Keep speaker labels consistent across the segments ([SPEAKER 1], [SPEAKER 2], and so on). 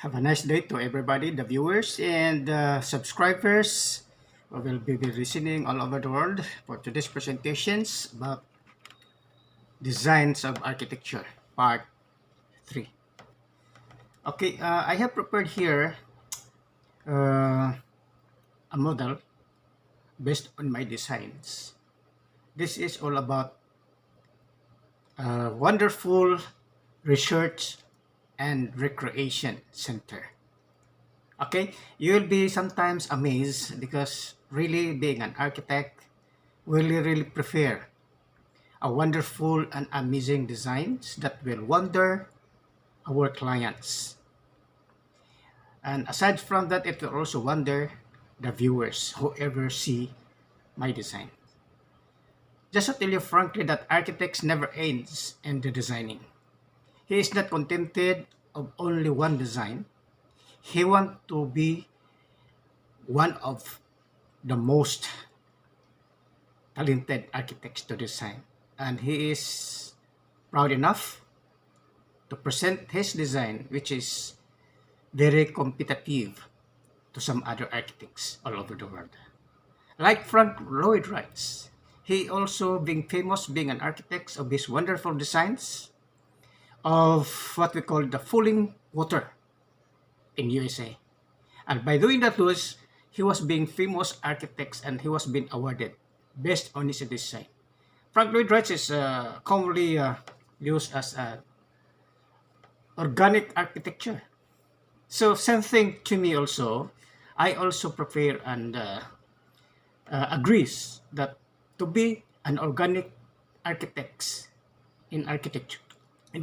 [SPEAKER 1] Have a nice day to everybody, the viewers and the subscribers who will be listening all over the world for today's presentations about designs of architecture, part 3. Okay, I have prepared here uh, a model based on my designs. This is all about wonderful research and recreation center. Okay, you will be sometimes amazed because really being an architect, really prefer a wonderful and amazing designs that will wonder our clients. And aside from that, it will also wonder the viewers who ever see my design. Just to tell you frankly that architects never ends in the designing. He is not contented of only one design. He wants to be one of the most talented architects to design. And he is proud enough to present his design, which is very competitive to some other architects all over the world. Like Frank Lloyd Wright, he also being famous being an architect of his wonderful designs of what we call the falling water in USA. And by doing that he was being famous architects and he was being awarded based on his design. Frank Lloyd Wright is commonly used as organic architecture. So same thing to me also. I also prefer and agrees that to be an organic architect in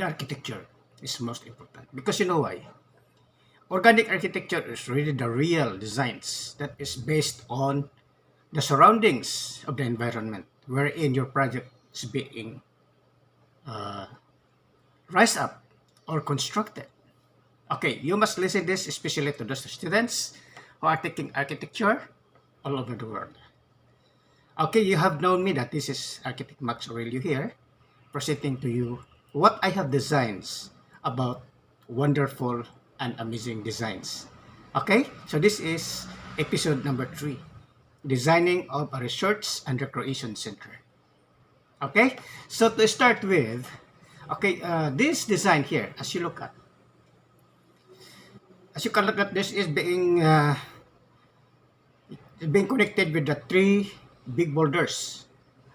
[SPEAKER 1] architecture is most important, because you know why? Organic architecture is really the real designs that is based on the surroundings of the environment wherein your project is being rise up or constructed. Okay, you must listen this especially to those students who are taking architecture all over the world. Okay, you have known me that this is Architect Max Aurelio here, presenting to you what I have designs about wonderful and amazing designs. Okay, so this is episode number 3, designing of a research and recreation center. Okay, so to start with, okay, this design here, as you look at, as you can look at, this is being connected with the 3 big boulders.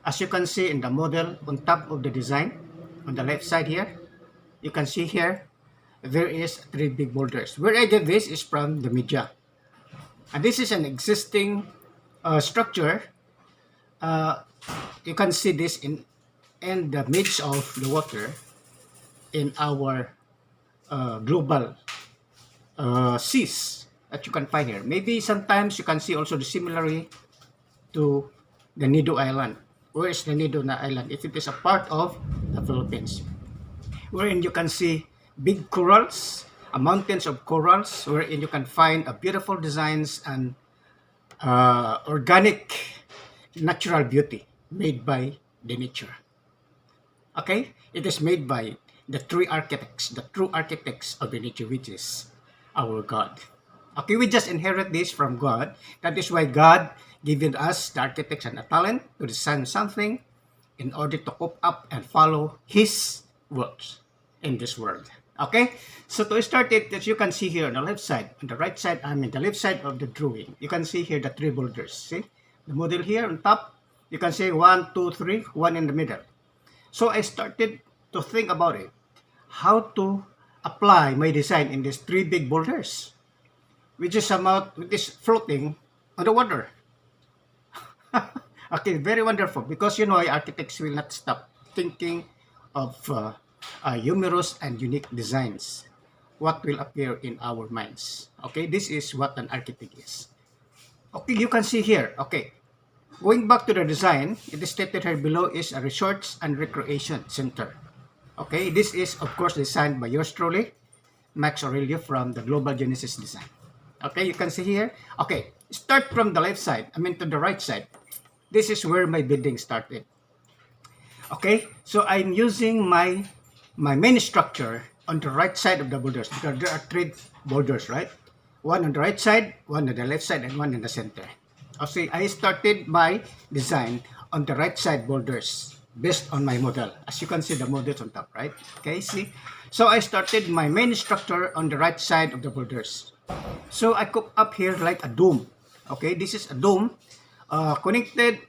[SPEAKER 1] As you can see in the model on top of the design, on the left side here, you can see here, there is 3 big boulders. Where I get this is from the media. And this is an existing structure. You can see this in the midst of the water in our global seas that you can find here. Maybe sometimes you can see also the similarity to the Nido Island. Where is the Nido Island? It is a part of the Philippines, wherein you can see big corals, mountains of corals, wherein you can find beautiful designs and organic natural beauty made by the nature. Okay, it is made by the true architects of the nature, which is our God. Okay, we just inherit this from God. That is why God given us the architects and the talent to design something in order to cope up and follow His words in this world. Okay, so to start it, as you can see here on the left side, on the right side, the left side of the drawing, you can see here the 3 boulders. See the model here on top. You can see 1, 2, 3, 1 in the middle. So I started to think about it, how to apply my design in these 3 big boulders, which is floating on the water. Okay, very wonderful, because you know architects will not stop thinking of humorous and unique designs, what will appear in our minds. Okay, this is what an architect is. Okay, you can see here. Okay, going back to the design, it is stated here below is a research and recreation center. Okay, this is of course designed by yours truly, Max Aurelio from the Global Genesis Design. Okay, you can see here. Okay, start from the left side, to the right side. This is where my building started. Okay, so I'm using my main structure on the right side of the boulders because there are three boulders, right? One on the right side, one on the left side, and one in the center. Okay, I started my design on the right side boulders based on my model. As you can see, the models on top, right? Okay, see? So I started my main structure on the right side of the boulders. So I cook up here like a dome. Okay, this is a dome connected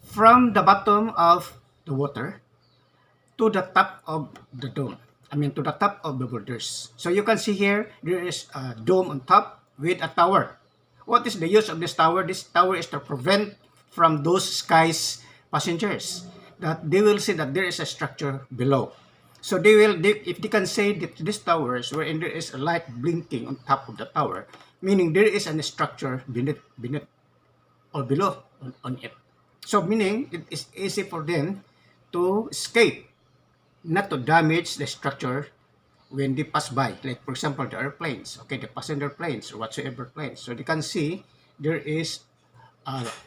[SPEAKER 1] from the bottom of the water to the top of the dome. I mean to the top of the boulders. So you can see here, there is a dome on top with a tower. What is the use of this tower? This tower is to prevent from those skies passengers that they will see that there is a structure below. So if they can say that this tower is wherein there is a light blinking on top of the tower, meaning there is a structure beneath or below on it. So meaning it is easy for them to escape, not to damage the structure when they pass by. Like for example, the airplanes, okay, the passenger planes or whatsoever planes. So they can see there is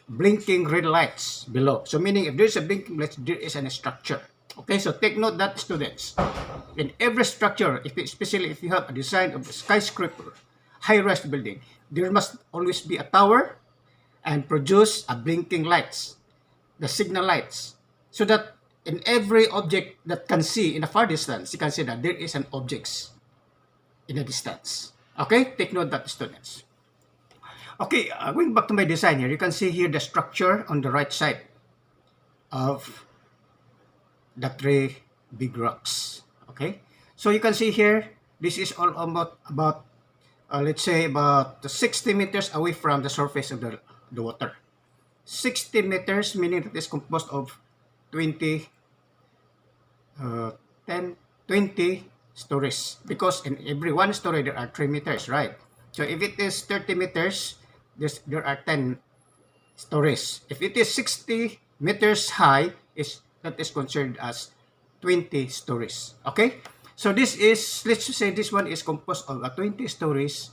[SPEAKER 1] blinking red lights below. So meaning if there is a blinking light, there is a structure. Okay, so take note that students, in every structure, especially if you have a design of a skyscraper, high-rise building, there must always be a tower and produce a blinking lights, the signal lights, so that in every object that can see in a far distance, you can see that there is an objects in a distance. Okay, take note that students. Okay, going back to my design here, you can see here the structure on the right side of the three big rocks. Okay, so you can see here, this is all about let's say about 60 meters away from the surface of the water. 60 meters meaning it is composed of 20 20 stories, because in every one story there are 3 meters, right? So if it is 30 meters, there are 10 stories. If it is 60 meters high, that is considered as 20 stories. Okay, so this is, let's just say this one is composed of a 20 stories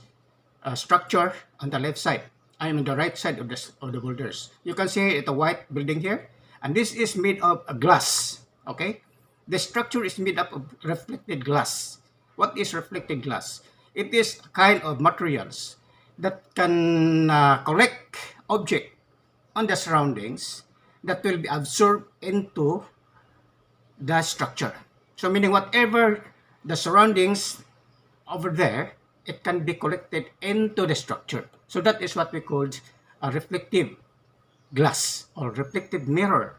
[SPEAKER 1] structure on the left side. I am on the right side of the boulders. You can see it's a white building here, and this is made of a glass. Okay, the structure is made up of reflected glass. What is reflected glass? It is a kind of materials that can collect object on the surroundings that will be absorbed into the structure. So meaning whatever the surroundings over there, it can be collected into the structure. So that is what we call a reflective glass or reflective mirror.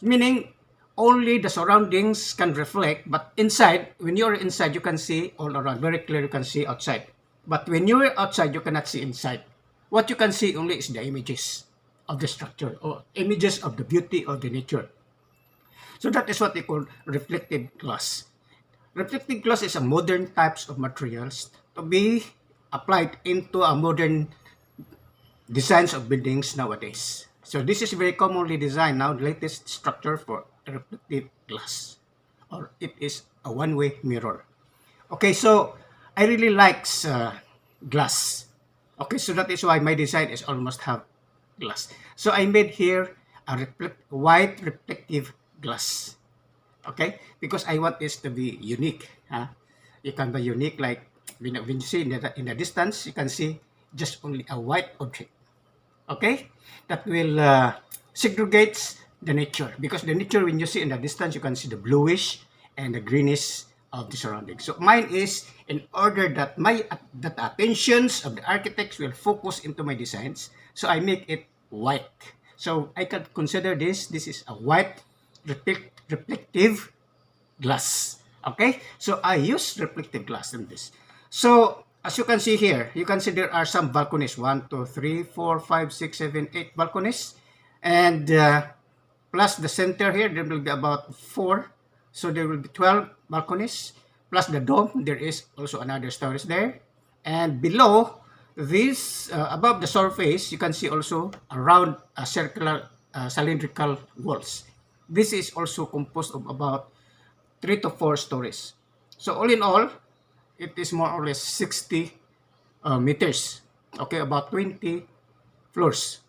[SPEAKER 1] Meaning only the surroundings can reflect, but inside, when you're inside, you can see all around. Very clear, you can see outside. But when you're outside, you cannot see inside. What you can see only is the images of the structure or images of the beauty of the nature. So that is what they call reflective glass. Reflective glass is a modern types of materials to be applied into a modern designs of buildings nowadays. So this is very commonly designed now, the latest structure for reflective glass, or it is a one-way mirror. Okay, so I really likes glass. Okay, so that is why my design is almost have glass. So I made here a white reflective glass. Okay, because I want this to be unique. It can be unique, like when you see in the distance, you can see just only a white object. Okay, that will segregate the nature, because the nature when you see in the distance, you can see the bluish and the greenish of the surroundings. So mine is in order that that attentions of the architects will focus into my designs. So I make it white. So I can consider this is a white reflective glass. Okay, so I use reflective glass in this. So as you can see here, you can see there are some balconies, 1 2 3 4 5 6 7 8 balconies, and plus the center here there will be about 4, so there will be 12 balconies, plus the dome, there is also another stories there, and below this above the surface you can see also around a circular cylindrical walls. This is also composed of about 3 to 4 stories. So all in all, it is more or less 60 meters. Okay, about 20 floors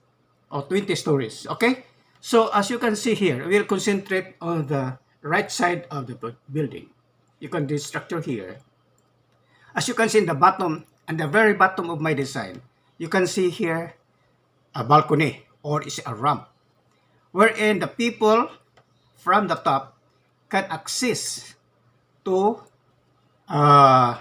[SPEAKER 1] or 20 stories. Okay, so as you can see here, we'll concentrate on the right side of the building. you can do structure here. As you can see in the bottom, and the very bottom of my design, you can see here a balcony or is a ramp, wherein the people from the top can access to uh,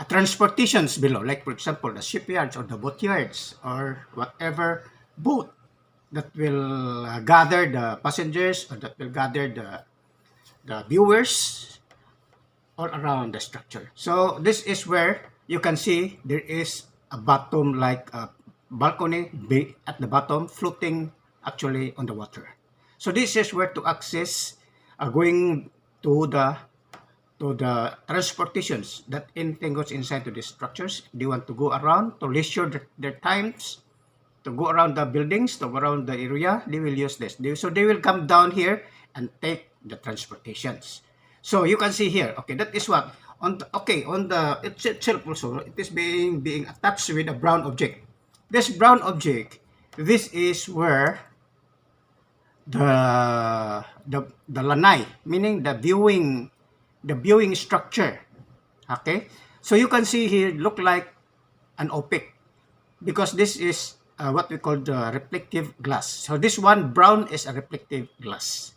[SPEAKER 1] transportations below, like for example the shipyards or the boatyards or whatever boat that will gather the passengers or that will gather the viewers all around the structure. So this is where you can see there is a bottom like a balcony at the bottom floating actually on the water. So this is where to access going to the transportations that anything goes inside to these structures. They want to go around to leisure their times to go around the buildings, to go around the area, they will use this. So they will come down here and take the transportations. So you can see here, okay, that is what on the, okay, on the itself also, it is being attached with a brown object. This brown object, this is where the lanai, meaning the viewing structure. Okay, so you can see here look like an opaque because this is what we call the reflective glass. So this one brown is a reflective glass.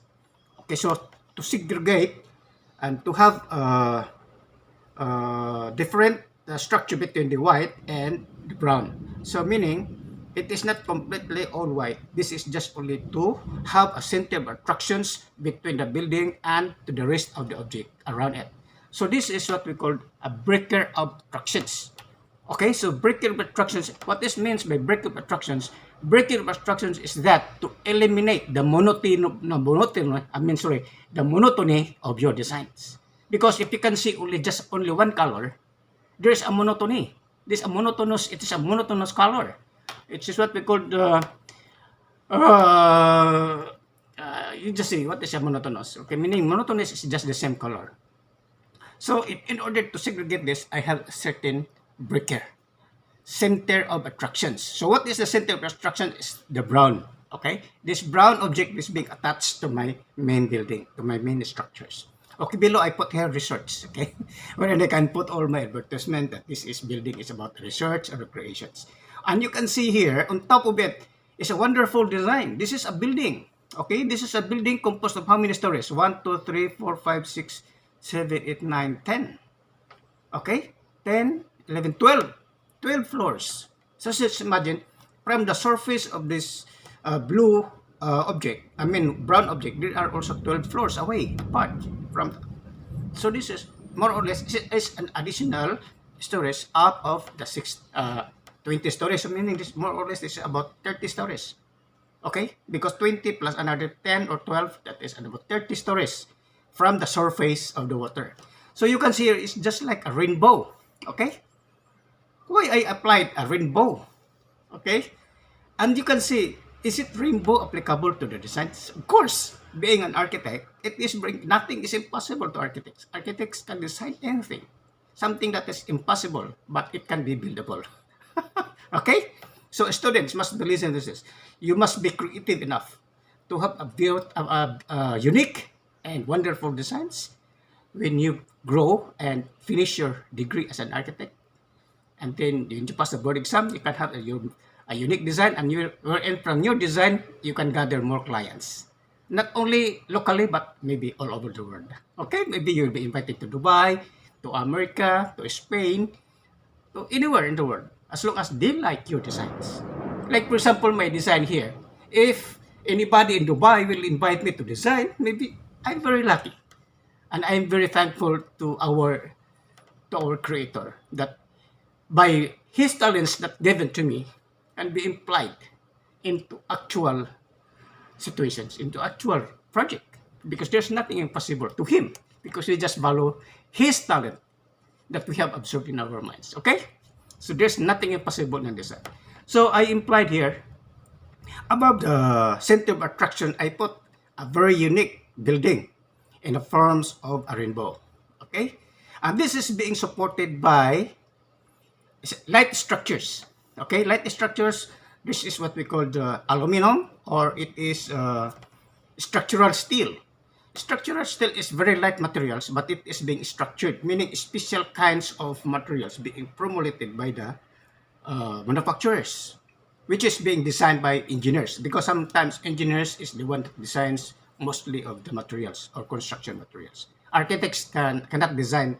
[SPEAKER 1] Okay, so to segregate and to have different structure between the white and the brown. So meaning it is not completely all white. This is just only to have a center of attractions between the building and to the rest of the object around it. So this is what we call a breaker of attractions. Okay, so breaker of attractions, what this means by breaker of attractions? Breaker of attractions is that to eliminate the monotony of your designs. Because if you can see only one color, there is a monotony. It is a monotonous color. It is what we call the you just see what is a monotonous. Okay, meaning monotonous is just the same color. So in order to segregate this, I have a certain breaker, center of attractions. So what is the center of attraction? Is the brown. Okay, this brown object is being attached to my main building, to my main structures. Okay, below I put here research. Okay, wherein I can put all my advertisement that this is building is about research and recreations. And you can see here on top of it is a wonderful design. This is a building. Okay, this is a building composed of how many stories? 1, 2, 3, 4, 5, 6, 7, 8, 9, 10. Okay, 10, 11, 12. 12 floors. So just imagine from the surface of this brown object, there are also 12 floors away apart from. So this is more or less is an additional stories out of the 20 stories. So meaning this more or less is about 30 stories. Okay, because 20 plus another 10 or 12, that is about 30 stories from the surface of the water. So you can see here it's just like a rainbow. Okay, why I applied a rainbow? Okay, and you can see, is it rainbow applicable to the designs? Of course, being an architect, nothing is impossible to architects. Architects can design anything, something that is impossible, but it can be buildable. Okay, so students must listen to this. You must be creative enough to have a unique and wonderful designs when you grow and finish your degree as an architect. And then when you pass the board exam, you can have a unique design, and from your design, you can gather more clients. Not only locally, but maybe all over the world. Okay, maybe you'll be invited to Dubai, to America, to Spain, to anywhere in the world, as long as they like your designs. Like for example, my design here. If anybody in Dubai will invite me to design, maybe I'm very lucky. And I'm very thankful to our creator that by his talents that given to me can be implied into actual situations, into actual project. Because there's nothing impossible to him. Because we just follow his talent that we have observed in our minds. Okay? So there's nothing impossible in this. So I implied here, above the center of attraction, I put a very unique building in the forms of a rainbow. Okay? And this is being supported by light structures. Okay, light structures, this is what we call the aluminum, or it is structural steel. Structural steel is very light materials, but it is being structured, meaning special kinds of materials being formulated by the manufacturers, which is being designed by engineers, because sometimes engineers is the one that designs mostly of the materials or construction materials. Architects cannot design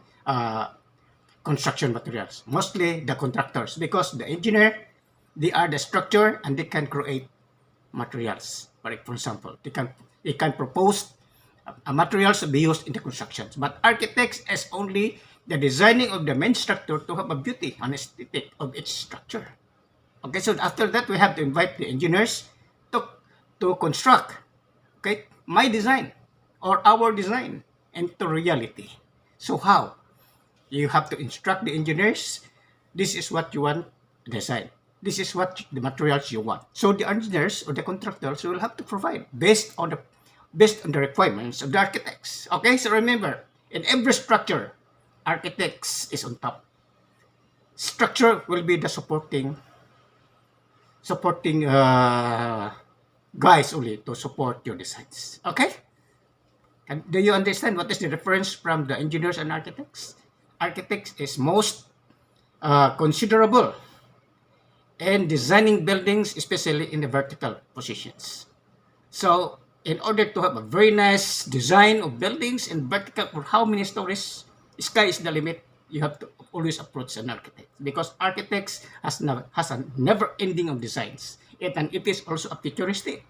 [SPEAKER 1] construction materials, mostly the contractors, because the engineer, they are the structure and they can create materials. For example, they can propose materials to be used in the constructions. But architects is only the designing of the main structure to have a beauty and aesthetic of its structure. Okay, so after that, we have to invite the engineers to, to construct, okay, my design or our design into reality. So how? You have to instruct the engineers, this is what you want to design. This is what the materials you want. So the engineers or the contractors will have to provide based on the requirements of the architects. Okay, so remember, in every structure, architects is on top. Structure will be the supporting guys only to support your designs. Okay? And do you understand what is the difference from the engineers and architects? Architects is most considerable in designing buildings, especially in the vertical positions. So, in order to have a very nice design of buildings in vertical for how many stories, sky is the limit. You have to always approach an architect, because architects has a never ending of designs. And it is also a futuristic.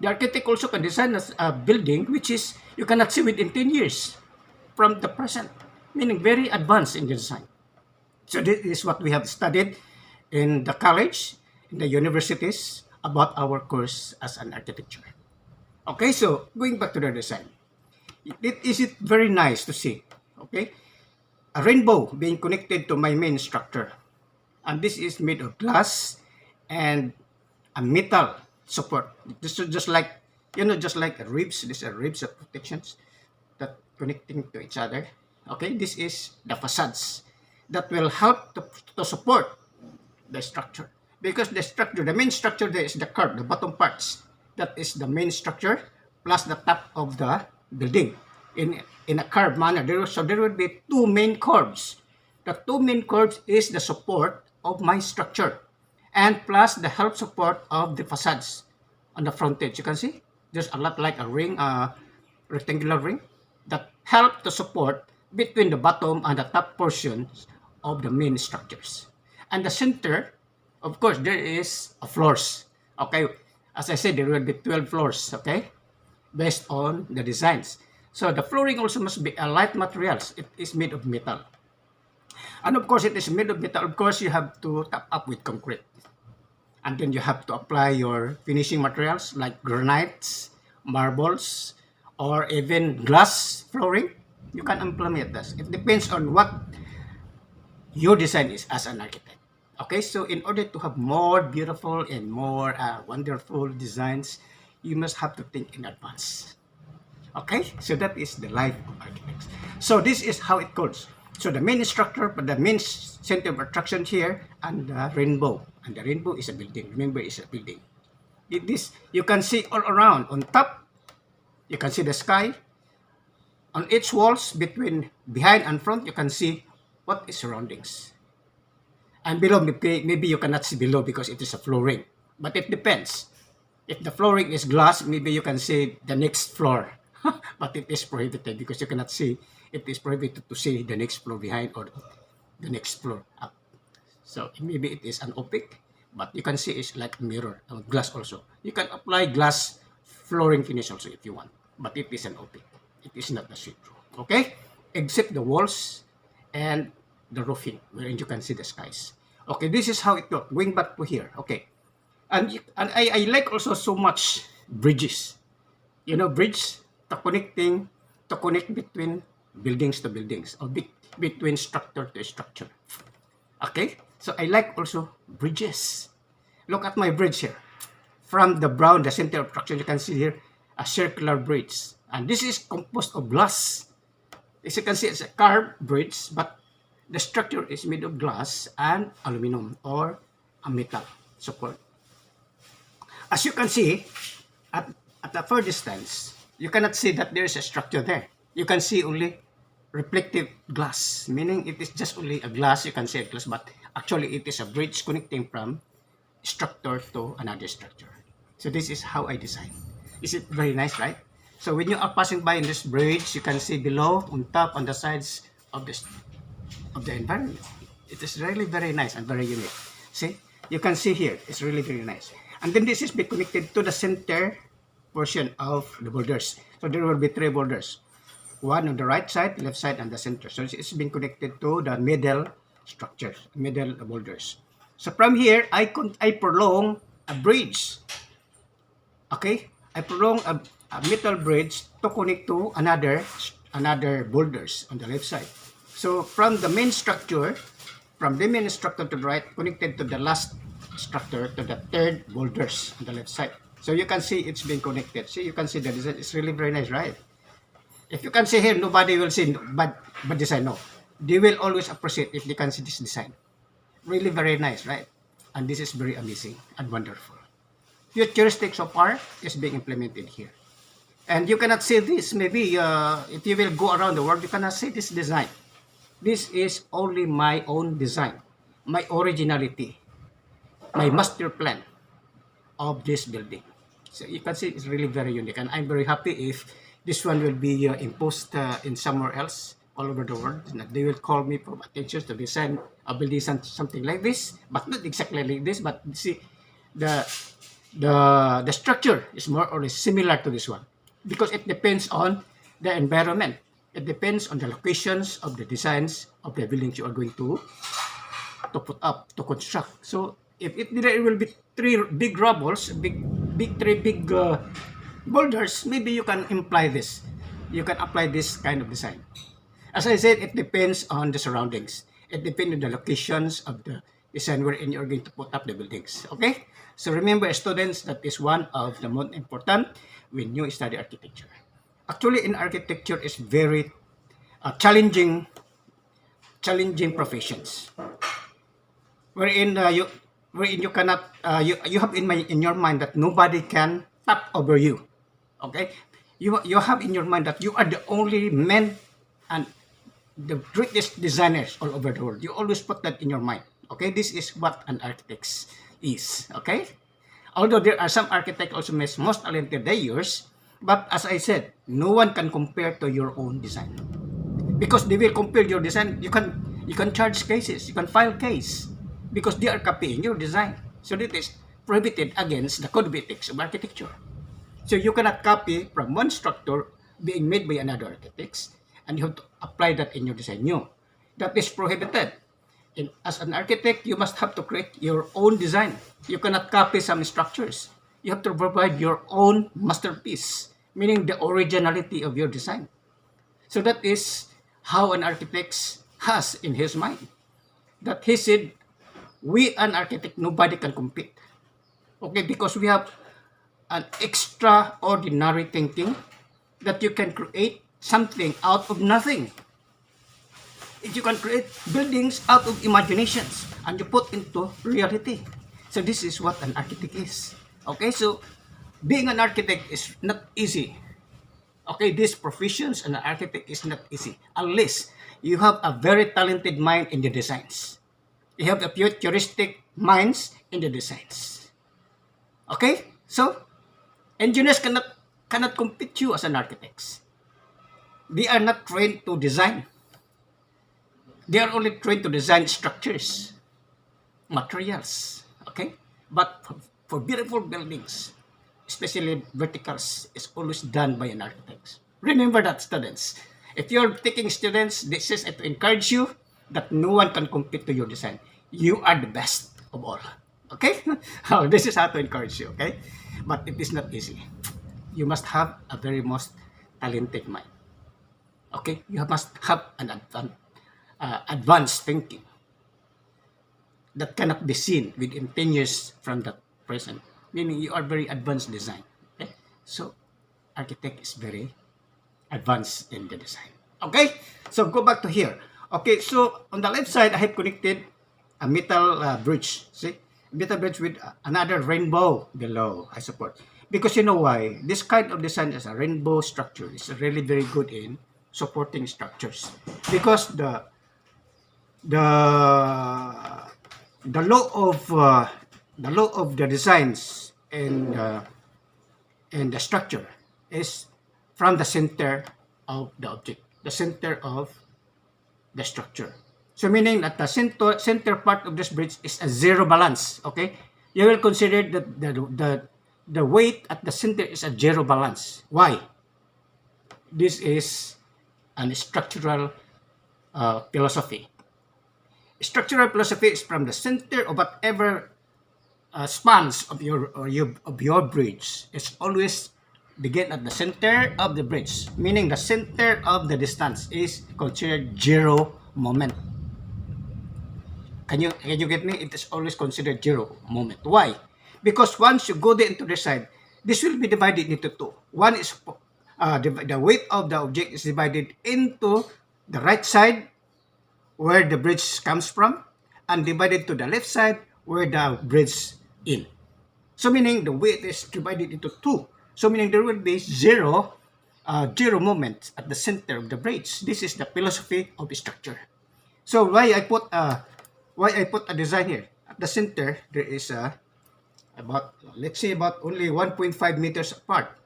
[SPEAKER 1] The architect also can design a building which is you cannot see within 10 years from the present, meaning very advanced in the design. So this is what we have studied in the college, in the universities, about our course as an architecture. Okay, so going back to the design. Is it very nice to see, okay, a rainbow being connected to my main structure. And this is made of glass and a metal support. This is just like, just like ribs. These are ribs of protections that connecting to each other. Okay, this is the facades that will help to support the structure. Because the main structure there is the curve, the bottom parts. That is the main structure plus the top of the building in a curved manner. So there will be two main curves. The two main curves is the support of my structure and plus the help support of the facades on the frontage. You can see there's a lot like a ring, rectangular ring that help to support between the bottom and the top portions of the main structures. And the center, of course, there is a floors. Okay, as I said, there will be 12 floors. Okay, based on the designs. So the flooring also must be a light materials. It is made of metal. And of course, it is made of metal. Of course, you have to top up with concrete. And then you have to apply your finishing materials like granites, marbles, or even glass flooring. You can implement this. It depends on what your design is as an architect. Okay, so in order to have more beautiful and more wonderful designs, you must have to think in advance. Okay, so that is the life of architects. So this is how it goes. So the main structure, but the main center of attraction here, and the rainbow. And the rainbow is a building. Remember, it's a building. This you can see all around. On top, you can see the sky. On each walls, behind and front, you can see what is surroundings. And below, maybe you cannot see below because it is a flooring. But it depends. If the flooring is glass, maybe you can see the next floor. But it is prohibited because you cannot see. It is prohibited to see the next floor behind or the next floor up. So maybe it is an opaque, but you can see it's like a mirror, glass also. You can apply glass flooring finish also if you want, but it is an opaque. It is not a see-through. Okay? Except the walls and the roofing, wherein you can see the skies. Okay, this is how it looks. Going back to here. Okay. And I like also so much bridges. Bridge to connect between buildings to buildings or between structure to structure. Okay, so I like also bridges. Look at my bridge here. From the brown, the center of attraction, you can see here a circular bridge. And this is composed of glass. As you can see, it's a carved bridge, but the structure is made of glass and aluminum or a metal support. As you can see, at a far distance, you cannot see that there is a structure there. You can see only reflective glass, meaning it is just only a glass. You can see a glass, but actually it is a bridge connecting from structure to another structure. So this is how I design. Is it very nice, right? So when you are passing by in this bridge, you can see below, on top, on the sides of this of the environment. It is really very nice and very unique. See, you can see here, it's really very nice. And then this is be connected to the center portion of the boulders. So there will be three boulders. One on the right side, left side, and the center. So it's been connected to the middle structures, middle boulders. So from here, I prolong a bridge. Okay, I prolong a metal bridge to connect to another boulders on the left side. So from the main structure to the right, connected to the last structure to the third boulders on the left side. So you can see it's been connected. See, you can see the design. It's really very nice, right? If you can see here, nobody will see bad design. No, they will always appreciate if they can see this design. Really very nice, right? And this is very amazing and wonderful. Futuristic so far is being implemented here. And you cannot see this. Maybe if you will go around the world, you cannot see this design. This is only my own design, my originality, my master plan of this building. So you can see it's really very unique. And I'm very happy if this one will be imposed in somewhere else, all over the world. They will call me for attention to design a building something like this, but not exactly like this. But see, the structure is more or less similar to this one because it depends on the environment. It depends on the locations of the designs of the buildings you are going to put up, to construct. So if there will be three big rubbles, three big boulders, maybe you can imply this. You can apply this kind of design. As I said, it depends on the surroundings. It depends on the locations of the design wherein you're going to put up the buildings. Okay? So remember, students, that is one of the most important when you study architecture. Actually, in architecture, is very challenging professions. Wherein you cannot you have in your mind that nobody can tap over you. Okay, you have in your mind that you are the only man and the greatest designers all over the world. You always put that in your mind. Okay, this is what an architect is. Okay, although there are some architects also most talented than yours, but as I said, no one can compare to your own design because they will compare your design. You can charge cases, you can file case because they are copying your design. So that is prohibited against the code of ethics of architecture. So you cannot copy from one structure being made by another architect and you have to apply that in your design. No, that is prohibited. As an architect, you must have to create your own design. You cannot copy some structures. You have to provide your own masterpiece, meaning the originality of your design. So that is how an architect has in his mind. That he said, we an architect, nobody can compete. Okay, because we have an extraordinary thinking that you can create something out of nothing. If you can create buildings out of imaginations and you put into reality. So this is what an architect is. Okay, so being an architect is not easy. Okay, this profession as an architect is not easy unless you have a very talented mind in the designs. You have a futuristic minds in the designs. Okay, so engineers cannot compete you as an architect. They are not trained to design. They are only trained to design structures, materials. Okay, but for beautiful buildings, especially verticals, is always done by an architect. Remember that, students. If you're taking students, this is to encourage you that no one can compete to your design. You are the best of all. Okay? This is how to encourage you. Okay? But it is not easy. You must have a very most talented mind. Okay? You must have an advanced thinking that cannot be seen within 10 years from the present. Meaning you are very advanced design. Okay? So, architect is very advanced in the design. Okay? So, go back to here. Okay, so on the left side, I have connected a metal bridge. See? Metal bridge with another rainbow below, I support. Because you know why? This kind of design as a rainbow structure is really very good in supporting structures. Because the the law of the law of the designs and the structure is from the center of the object, the center of the structure. So meaning that the center part of this bridge is a zero balance. Okay, you will consider that the weight at the center is a zero balance. Why? This is an structural philosophy. Structural philosophy is from the center of whatever spans of your bridge. It's always begin at the center of the bridge, meaning the center of the distance is considered zero moment. Can you get me? It is always considered zero moment. Why? Because once you go there into the side, this will be divided into two. One is the weight of the object is divided into the right side where the bridge comes from and divided to the left side where the bridge in. So meaning the weight is divided into two. So meaning there will be zero moment at the center of the bridge. This is the philosophy of structure. So why I put a design here at the center? There is about, let's say, about only 1.5 meters apart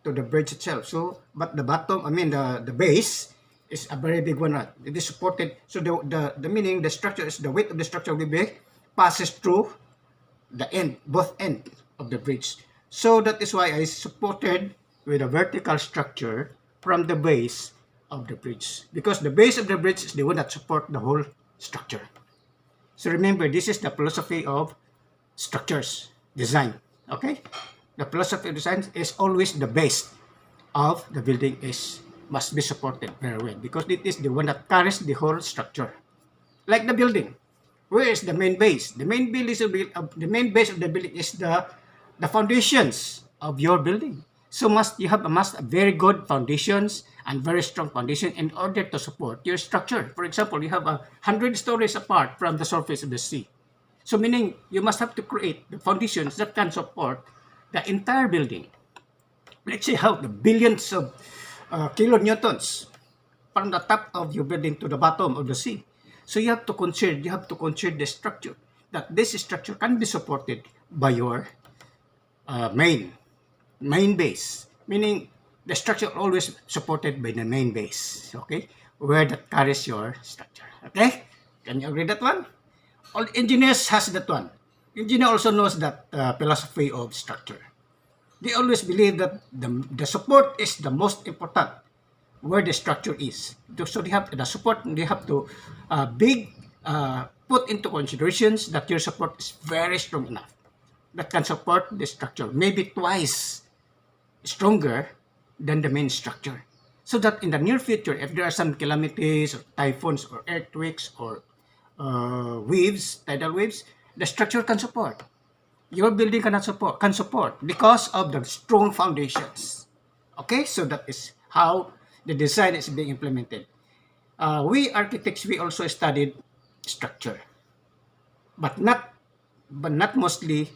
[SPEAKER 1] to the bridge itself. So but the bottom, I mean the base is a very big one. It is supported. So the meaning the structure is the weight of the structure will be passes through the end, both ends of the bridge. So that is why I supported with a vertical structure from the base of the bridge, because the base of the bridge is the one that support the whole structure. So remember, this is the philosophy of structures design. Okay, the philosophy of design is always the base of the building is must be supported very well, because it is the one that carries the whole structure. Like the building, where is the main base? The main base of the building is the foundations of your building. So you have a very good foundations and very strong foundation in order to support your structure. For example, you have 100 stories apart from the surface of the sea. So meaning you must have to create the foundations that can support the entire building. Let's say how the billions of kilonewtons from the top of your building to the bottom of the sea. So you have to consider the structure, that this structure can be supported by your main base, meaning the structure always supported by the main base. Okay, where that carries your structure. Okay, can you agree that one? All engineers has that one. Engineer also knows that philosophy of structure. They always believe that the support is the most important where the structure is. So they have the support. They have to put into considerations that your support is very strong enough that can support the structure, maybe twice stronger than the main structure. So that in the near future, if there are some calamities or typhoons or earthquakes or tidal waves, the structure can support. Your building can support because of the strong foundations. Okay, so that is how the design is being implemented. We architects, we also studied structure, but not mostly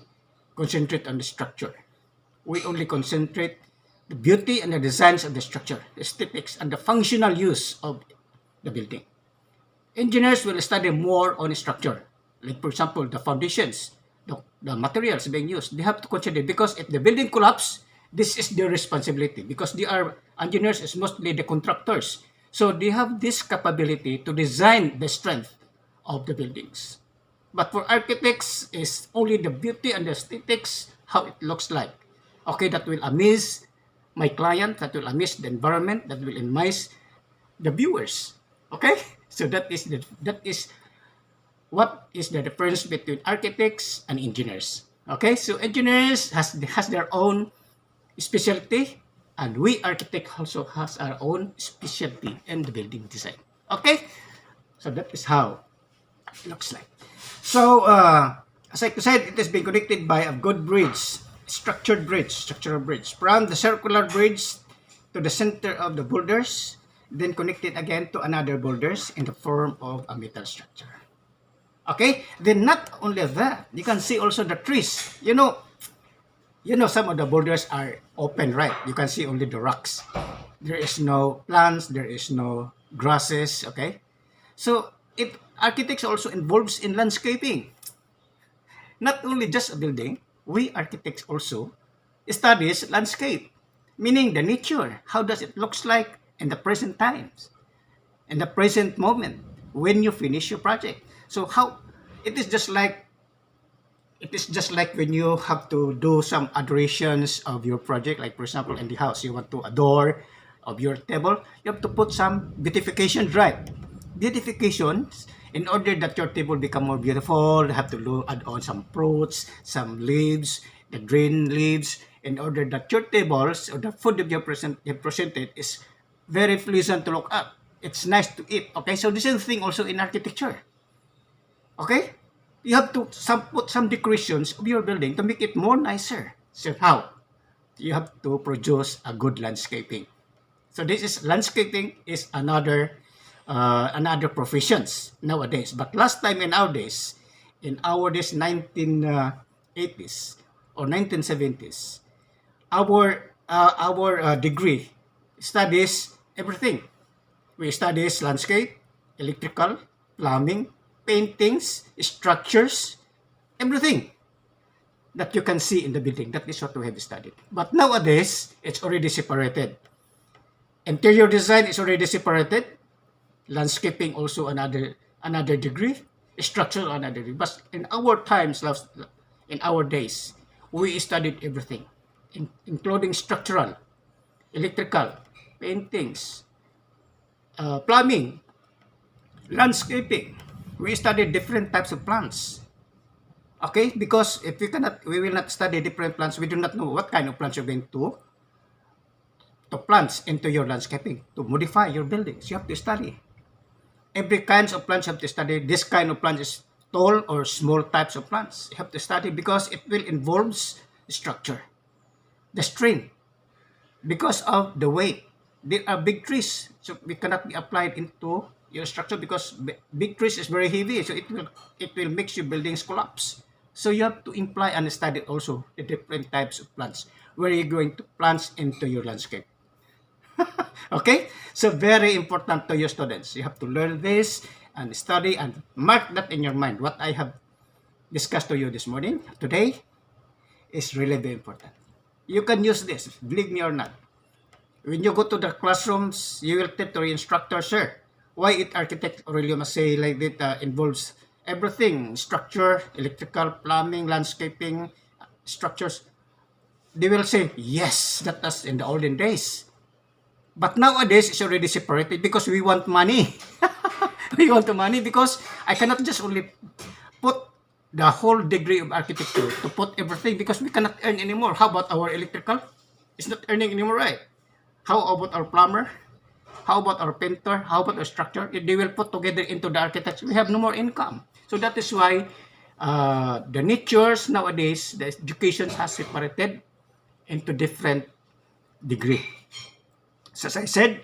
[SPEAKER 1] concentrate on the structure. We only concentrate the beauty and the designs of the structure, the aesthetics and the functional use of the building. Engineers will study more on structure, like for example the foundations, the materials being used. They have to consider, because if the building collapse, this is their responsibility, because they are engineers is mostly the contractors. So they have this capability to design the strength of the buildings. But for architects, is only the beauty and the aesthetics, how it looks like. Okay, that will amaze my client, that will amaze the environment, that will amaze the viewers. Okay, so that is what is the difference between architects and engineers. Okay, so engineers has their own specialty, and we architect also has our own specialty in the building design. Okay, so that is how it looks like. So as I said, it has been connected by a good bridge, structural bridge, from the circular bridge to the center of the boulders, then connected again to another boulders in the form of a metal structure. Okay, then not only that, you can see also the trees. You know, You know, some of the boulders are open, right? You can see only the rocks. There is no plants, there is no grasses, okay? So it architects also involves in landscaping. Not only just a building, we architects also studies landscape, meaning the nature. How does it looks like in the present times, in the present moment when you finish your project. So how it is just like when you have to do some adorations of your project, like for example in the house, you want to adore of your table, you have to put some beautification, right? Beautifications in order that your table become more beautiful. You have to add on some fruits, some leaves, the green leaves, in order that your tables or the food that you presented is very pleasant to look at. It's nice to eat. Okay, so this is the thing also in architecture. Okay? You have to put some decorations of your building to make it more nicer. So how? You have to produce a good landscaping. So this is landscaping is another professions nowadays. But last time in our days 1980s or 1970s, our degree studies everything. We studies landscape, electrical, plumbing, paintings, structures, everything that you can see in the building. That is what we have studied. But nowadays, it's already separated. Interior design is already separated. Landscaping also another degree. Structural another degree. But in our times, in our days, we studied everything, including structural, electrical, paintings, plumbing, landscaping. We studied different types of plants. Okay, because if we will not study different plants, we do not know what kind of plants you're going to plant into your landscaping to modify your buildings. You have to study every kinds of plants. You have to study this kind of plant is tall or small types of plants. You have to study because it will involves structure, the strength, because of the weight. There are big trees, so we cannot be applied into your structure because big trees is very heavy, so it will make your buildings collapse. So you have to imply and study also the different types of plants where you're going to plant into your landscape. Okay, so very important to your students. You have to learn this and study and mark that in your mind. What I have discussed to you this morning, today, is really very important. You can use this, believe me or not. When you go to the classrooms, you will tell to your instructor, sir, why it architect really must say like that involves everything, structure, electrical, plumbing, landscaping, structures. They will say, yes, that was in the olden days. But nowadays, it's already separated because we want money. We want the money because I cannot just only put the whole degree of architecture to put everything because we cannot earn anymore. How about our electrical? It's not earning anymore, right? How about our plumber? How about our painter? How about our structure? If they will put together into the architects, we have no more income. So that is why the natures nowadays, the education has separated into different degree. So as I said,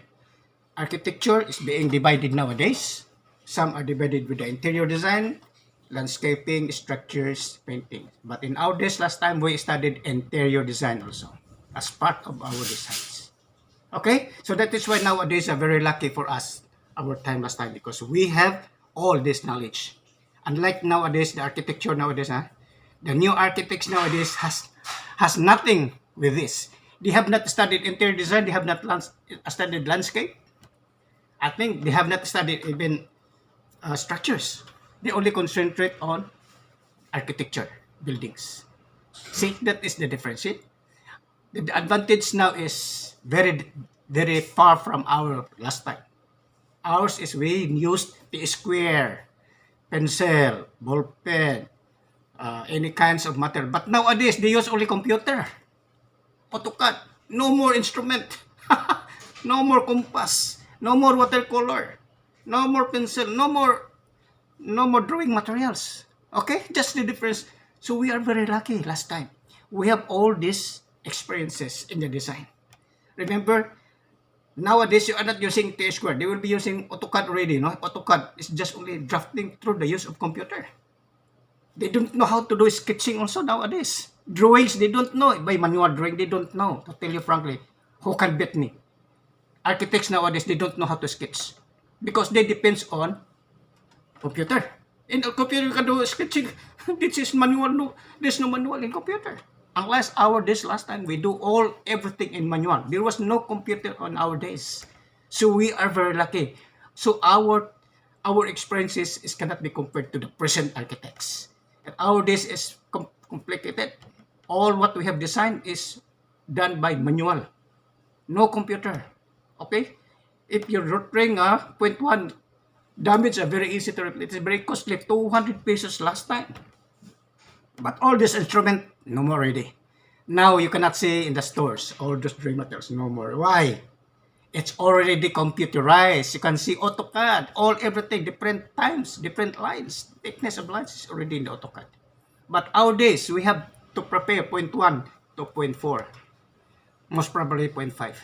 [SPEAKER 1] architecture is being divided nowadays. Some are divided with the interior design, landscaping, structures, painting. But in our days, last time we studied interior design also as part of our designs. Okay, so that is why nowadays are very lucky for us, our time last time, because we have all this knowledge. Unlike nowadays, the architecture nowadays, the new architects nowadays has nothing with this. They have not studied interior design. They have not studied landscape. I think they have not studied even structures. They only concentrate on architecture, buildings. See, that is the difference. See? The advantage now is very far from our last time. Ours is we used the square, pencil, ball pen, any kinds of material. But nowadays, they use only computer, AutoCAD. No more instrument. No more compass. No more watercolor. No more pencil. No more drawing materials. Okay? Just the difference. So we are very lucky last time. We have all these experiences in the design. Remember, nowadays you are not using T-square. They will be using AutoCAD already. No? AutoCAD is just only drafting through the use of computer. They don't know how to do sketching also nowadays. Drawings, they don't know. By manual drawing, they don't know. To tell you frankly, who can bet me? Architects nowadays, they don't know how to sketch. Because they depends on computer. In a computer, you can do sketching. This is manual. No, there's no manual in computer. Unless our days last time, we do everything in manual. There was no computer on our days. So we are very lucky. So our experiences cannot be compared to the present architects. And our days is complicated. All what we have designed is done by manual. No computer. Okay? If you're drawing a point one damage are very easy to replace. It's very costly, 200 pesos last time. But all this instrument, no more already. Now you cannot see in the stores, all those drawing materials, no more. Why? It's already computerized. You can see AutoCAD, everything, different times, different lines. Thickness of lines is already in the AutoCAD. But nowadays, we have to prepare point 1 to point 4. Most probably point 5.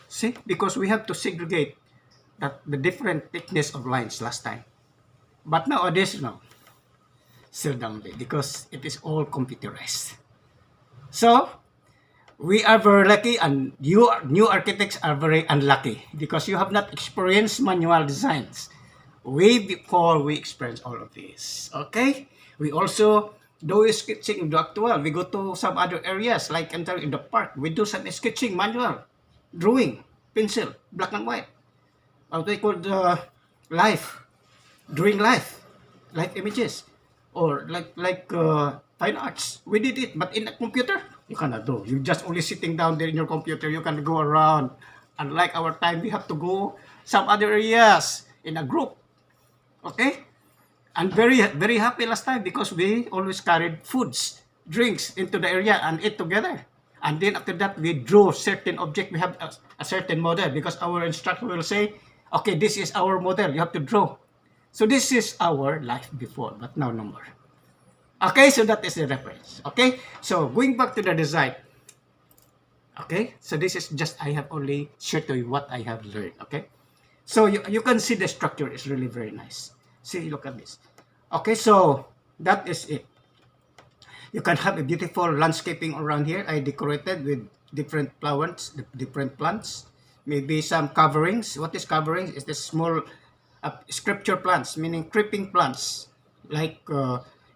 [SPEAKER 1] See? Because we have to segregate the different thickness of lines last time. But nowadays, no. Still down there because it is all computerized. So, we are very lucky and you new architects are very unlucky because you have not experienced manual designs way before we experience all of this. Okay? We also do sketching in the actual. We go to some other areas like in the park. We do some sketching manual, drawing, pencil, black and white. What they call the drawing life images, or like fine arts. We did it, but in a computer, you cannot do. You just only sitting down there in your computer. You can go around. Unlike our time, we have to go some other areas in a group. Okay, and very happy last time because we always carried foods, drinks into the area and eat together. And then after that, we draw certain object. We have a certain model because our instructor will say, okay, this is our model. You have to draw. So this is our life before, but now no more. Okay, so that is the reference. Okay, so going back to the design. Okay, so this is just, I have only shared to you what I have learned. Okay, so you can see the structure is really very nice. See, look at this. Okay, so that is it. You can have a beautiful landscaping around here. I decorated with different flowers, different plants. Maybe some coverings. What is coverings? Is the small scripture plants, meaning creeping plants, like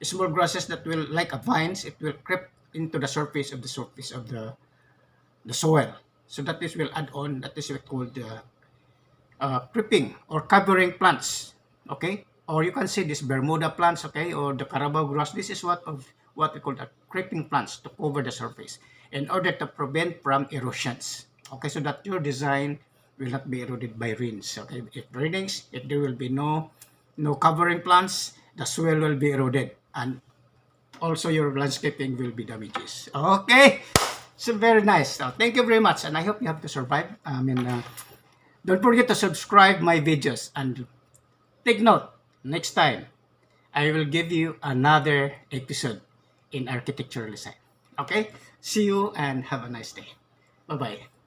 [SPEAKER 1] small grasses that will, like a vines, it will creep into the surface of the soil. So that is will add on. That is what called creeping or covering plants. Okay, or you can see this Bermuda plants. Okay, or the Carabao grass. This is what we call the creeping plants to cover the surface in order to prevent from erosions. Okay, so that your design will not be eroded by rains. Okay, if rainings, if there will be no covering plants, the soil will be eroded and also your landscaping will be damages. Okay, so very nice. So thank you very much, and I hope you have to survive. Don't forget to subscribe my videos and take note. Next time, I will give you another episode in architectural design. Okay, see you and have a nice day. Bye bye.